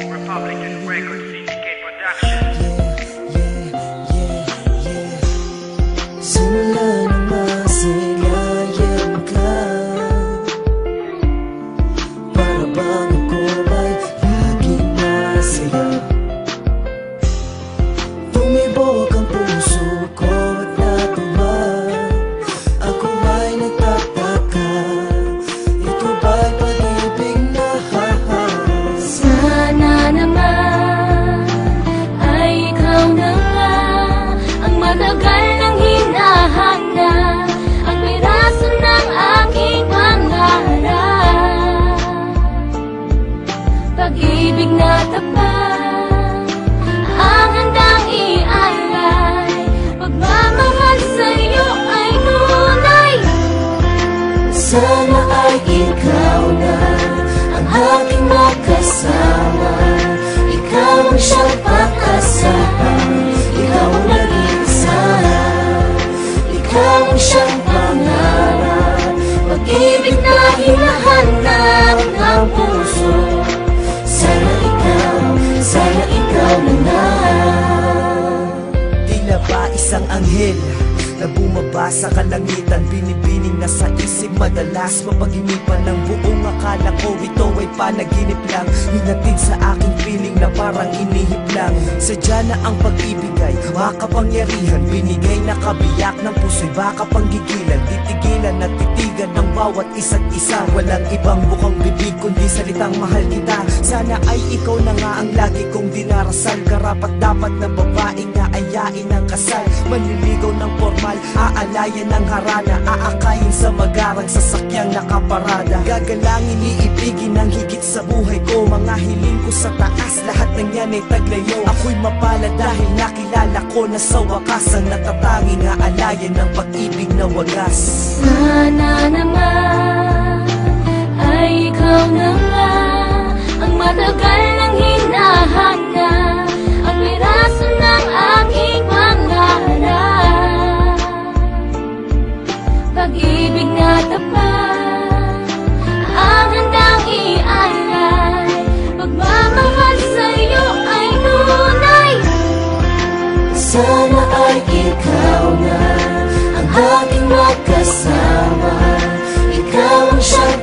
Republican Records Syndicate Production. Simula nang masilayan ka, para bang ako ay laging masaya. Tumibok ang puso ko at natuwa. Ako ay nagtataka, ito ba'y pag-ibig na Sana naman ay ikaw na nga ang matagal nang hinahanap, ang piraso ng aking pangarap. Pag-ibig na tapat ang handang ialay, pagmamahal sa'yo ay tunay. Sana ay ikaw na ang aking makasama. Ikaw ang siyang pag-asahan, ikaw ang nag-iisa, ikaw ang siyang pangarap. Pag-ibig na hinahanap ng puso, sana ikaw na nga. Tila ba isang anghel na bumaba sa kalangitan, binibining na sa isip, madalas mapaginipan ng buong akala ko ito ay panaginip lang. Hinatid sa aking feeling na parang inihip lang. Sadya na ang pag-ibig ay makapangyarihan, binigay na kabiyak ng puso'y baka panggigilan. Titigilan at titigan ng bawat isa't isa, walang ibang bukang bibig kundi salitang mahal kita. Sana ay ikaw na nga ang lagi kong dinarasal, karapat dapat na babaeng naayain ng kasal. Manliligaw ng formal, aalayan ng harana, aakayin sa magarang sasakyang nakaparada. Gagalangin, iibigin ng higit sa buhay ko, mga hiling ko sa taas, lahat ng yan ay taglayo. Ako'y mapalad dahil nakilala ko na sa wakas ang natatanging aalayan ng pag-ibig na wagas. Sana naman ay ikaw na nga ang matagal nang hinahanap, ang piraso ng aking pangarap. Pag-ibig na tapat ang handang ialay, pagmamahal sa'yo ay tunay. Sana ay ikaw na ang aking makasama, ikaw ang siyang